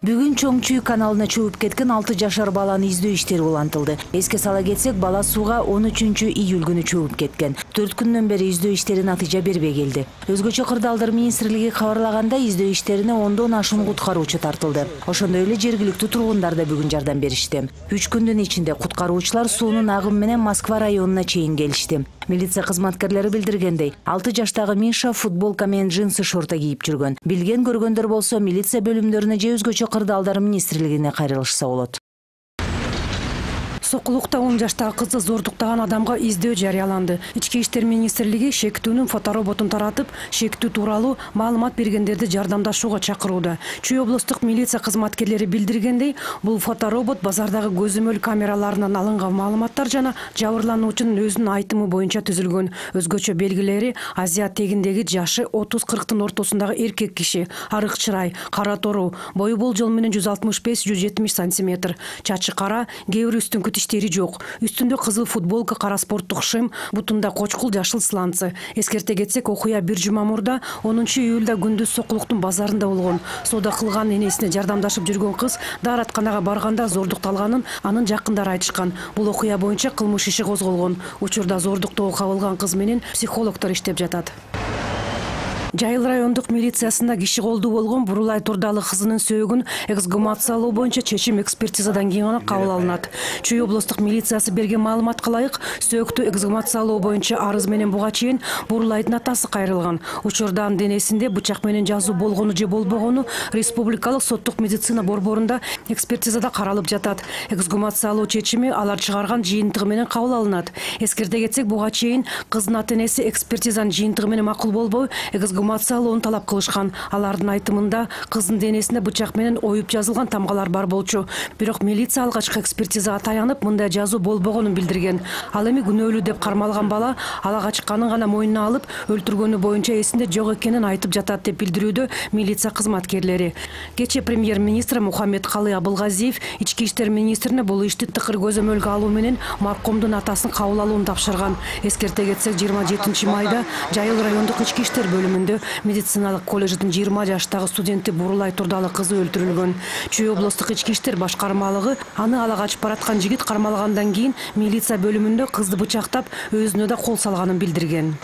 Бүгүн Чоңчуй каналына чөгүп кеткен 6 жашар баланы издөө иштери улантылды. Эске сала кетсек, бала сууга 13 июль күнү чөгүп кеткен. 4 күндөн бери издөө иштери натыйжа бербей келди. Өзгөчө Кырдаалдар министрлиги кабарлаганда, издөө иштерине 10дон ашуун куткаруучу тартылды. Ошондой эле жергиликтүү тургундар да бүгүн жардам беришти. 3 күндүн ичинде куткаруучулар суунун агымы менен Москва районуна чейин келишти. Милиция кызматкерлери билдиргендей, 6 жаштагы Миша футболка менен джинсы шорта кийип жүргөн. Билген көргөндөр болсо милиция бөлүмдөрүнө же өзгөчө Кырдаалдар министрлигине кайрылышса болот. Сокулукта 10 жаштагы кызды зордуктаган адамга издөө жарыяланды. Ички иштер министрлиги шектүүнүн фотороботун таратып, шектүү тууралуу маалымат бергендерди жардамдашууга чакырууда. Чүй облустук милиция кызматкерлери билдиргендей, бул фоторобот базардагы көзөмөл камераларынан алынган маалыматтар жана жабырлануучунун өзүнүн айтымы боюнча түзүлгөн. Өзгөчө белгилери азиат тегиндеги жашы 30-40 ортосундагы эркек киши, арык чырай, кара тору, бою болжол менен 165-170 сантиметр, чачы кара, кээ бир үстүн иштери жок. Үстүндө кызыл футболка, кара спорттук шым, бутунда кочкул жашыл сланцы. Эскерте кетсек, окуя 1 жума мурда 10 июлда күндүз Сокулуктун базарында болгон. Соода кылган энесине жардамдашып жүргөн кыз дааратканага барганда зордукталганын анын жакындары айтышкан. Бул окуя боюнча кылмыш иши козголгон. Учурда зордуктоого кабылган кыз менен психологдор иштеп жатат. Жайыл райондук милициясында киши колдуу болгон Бурулай Турдалы кызынын сөөгүн эксгумациялоо боюнча чечим экспертизадан кийин гана кабыл алынат. Чүй облустук милициясы берген маалыматка ылайык, сөөктү эксгумациялоо боюнча арыз менен буга чейин Бурулайдын атасы кайрылган. Учурда анын денесинде бычак менен жазуу болгону же болбогону Республикалык соттук медицина борборунда экспертизада каралып жатат. Эксгумациялоо чечими алар чыгарган жыйынтыгы менен кабыл алынат. Эскерте кетсек, буга чейин кыздын ата-энеси экспертизанын жыйынтыгы менен макул болбой, эксгумациялоону талап кылышкан. Алардын айтымында кыздын денесинде бычак менен оюп жазылган тамгалар бар болчу. Бирок милиция алгачкы экспертизага таянып, мындай жазуу болбогонун билдирген. Ал эми күнөөлүү деп кармалган бала ала качканын гана мойнуна алып, өлтүргөнү боюнча эсинде жок экенин айтып жатат деп билдирүүдө милиция кызматкерлери. Кече премьер-министр Мухаммед Калы Абылгазиев ички иштер министрине бул ишти тыкыр көзөмөлгө алуу менен маркомдун атасын кабыл алууну тапшырган. Эскерте кетсек, 27 майда Жайыл райондук ички иштер бөлүмүндө медициналык коллеждин 20 жаштагы студенти Бурулай Турдалы кызы өлтүрүлгөн. Чүй облустук ички иштер башкармалыгы аны ала качып бараткан жигит кармалгандан кийин милиция бөлүмүндө кызды бычактап, өзүнө да кол салганын билдирген.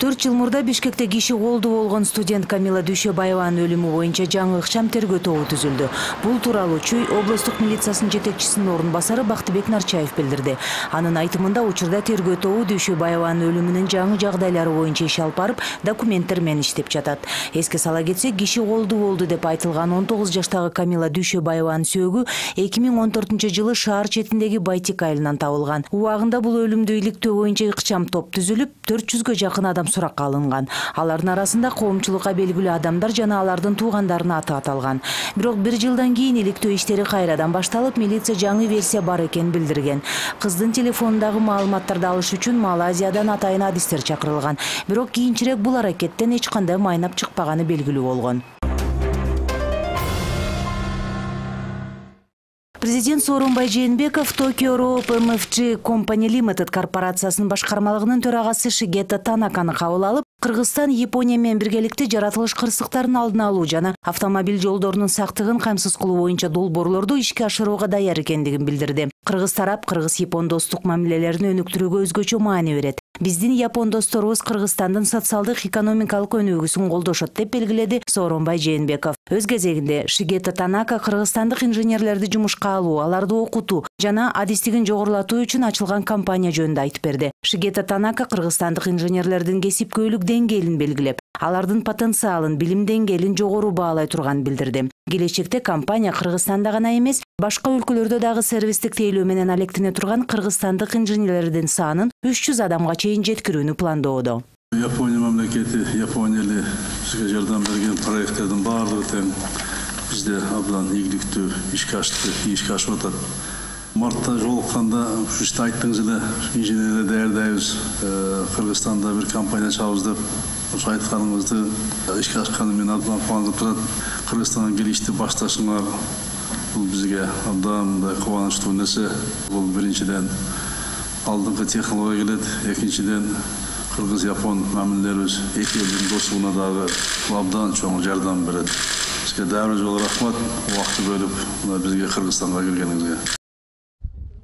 4 жыл мурда Бишкекте киши колдуу болгон студент Камила Дүйшөбаеванын өлүмү боюнча жаңы ыкчам тергөө тобу түзүлдү. Бул тууралуу Чүй облустук милициясынын жетекчисинин орун басары Бактыбек Нарчаев билдирди. Анын айтымында, учурда тергөө тобу Дүйшөбаеванын өлүмүнүн жаңы жагдайлары боюнча иш алып барып, документтер менен иштеп жатат. Эске сала кетсек, киши колдуу болду деп айтылган 19 жаштагы Камила Дүйшөбаеванын сөөгү 2014-жылы шаар четиндеги Байтик айылынан табылган. Убагында бул өлүмдү иликтөө боюнча ыкчам топ түзүлүп, 400гө жакын адам суракка алынган. Алардын арасында коомчулукка белгилүү адамдар жана алардын туугандарынын аты аталган. Бирок 1 жылдан кийин иликтөө иштери кайрадан башталып, милиция жаңы версия бар экенин билдирген. Кыздын телефонундагы маалыматтарды алыш үчүн Малайзиядан атайын адистер чакырылган. Бирок кийинчерээк бул аракеттен эч кандай майнап чыкпаганы белгилүү болгон. Президент Сооронбай Жээнбеков Tokyo Rope MFG Company Limited корпорациясынын башкармалыгынын төрагасы Шигета Танаканы кабыл алып, Кыргызстан Япония менен биргеликте жаратылыш кырсыктарын алдын алуу жана автомобиль жолдорунун сактыгын камсыз кылуу боюнча долбоорлорду ишке ашырууга даяр экендигин билдирди. Кыргыз тарап Кыргыз-Япон достук мамилелерин өнүктүрүүгө өзгөчө маани берет. Биздин Япон досторубуз Кыргызстандын социалдык экономикалык өнүгүүсүн колдошот деп белгиледи Сооронбай Жээнбеков. Өз кезегинде Шигета Танака кыргызстандык инженерлерди жумушка алуу, аларды окутуу жана адистигин жогорулатуу үчүн ачылган компания жөнүндө айтып берди. Шигета Танака кыргызстандык инженерлердин кесипкөйлүк деңгээлин белгилеп, алардын потенциалын, билим деңгээлин жогору баалай турганын билдирди. Келечекте компания Кыргызстанда гана эмес, башка өлкөлөрдө дагы сервистик тейлөө менен алектене турган кыргызстандык инженерлердин санын 300 адамга чейин жеткирүүнү пландоодо. Япония мамлекети, Япония эле бизге жардам берген проекттердин баардыгы тең бизде абдан ийгиликтүү ишке ашып атат. Мартта жолукканда уште айттыңыз эле, инженерлер даярдайбыз, Кыргызстанда бир компания чабабыз деп ошо айтканыңызды ишке ашканы мен абдан кубанып турат. Кыргызстандан келишти башташыңар бул бизге абдан кубанычтуу нерсе. Бул биринчиден алдыңкы технология келет, экинчиден Кыргыз-Япон мамилелерибиз эки элдин достугуна дагы абдан чоң жардам берет. Сізге дәуір жолы рахмат, уақытты бөліп бізге Қырғызстанға келгеніңізге.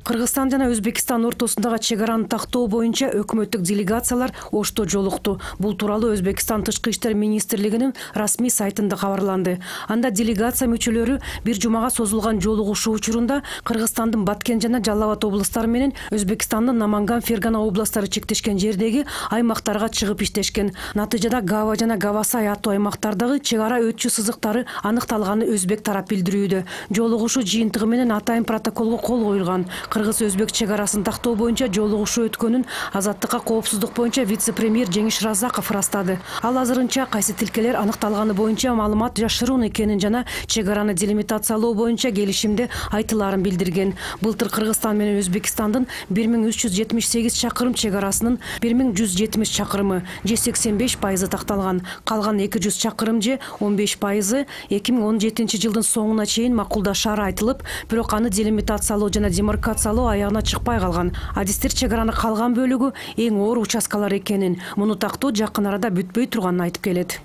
Кыргызстан жана Өзбекстан ортосундагы чек араны тактоо боюнча өкмөттүк делегациялар Ошто жолукту. Бул тууралуу Өзбекстан Тышкы иштер министрлигинин расмий сайтында кабарланды. Анда делегация мүчөлөрү бир жумага созулган жолугушуу учурунда Кыргызстандын Баткен жана Жалал Абад областары менен Өзбекстандын Наманган, Фергана областары чектешкен жердеги аймактарга чыгып иштешкен. Натыйжада Гава жана Гавасай аттуу аймактардагы чек ара өтчү сызыктары аныкталганы өзбек тарап билдирүүдө. Жолугушуу жыйынтыгы менен атайын протоколго кол коюлган. Кыргыз-өзбек чек арасын тактоо боюнча жолугушуу өткөнүн азаттыкка коопсуздук боюнча вице-премьер Жеңиш Разаков ырастады. Ал азырынча кайсы тилкелер аныкталганы боюнча маалымат жашыруун экенин жана чек араны делимитациялоо боюнча келишимде айтыларын билдирген. Былтыр Кыргызстан менен Өзбекстандын 1378 чакырым чек арасынын 1170 чакырымы же 85% такталган. Калган 200 чакырым же 15% 2017 жылдын соңуна чейин макулдашаары айтылып, бирок аны делимитациялоо жана демаркациялоо аягына чыкпай калган. Адистер чек араны калган бөлүгү эң оор участкалар экенин, муну тактоо жакын арада бүтпөй турганын айтып келет.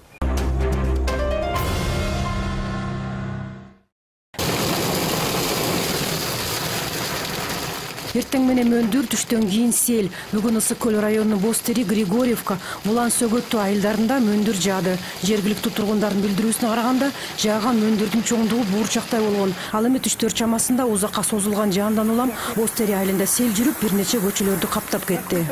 Эртең менен мөндүр, түштөн кийин сел. Бүгүн Ысык көл районунун Бостери, Григорьевка, Булан Сөгөттүү айылдарында мөндүр жаады. Жергиликтүү тургундардын билдирүүсүнө караганда, жааган мөндүрдүн чоңдугу буурчактай болгон. Ал эми түштөр чамасында узакка созулган жаандан улам Бостери айылында сел жүрүп, бир нече көчөлөрдү каптап кетти.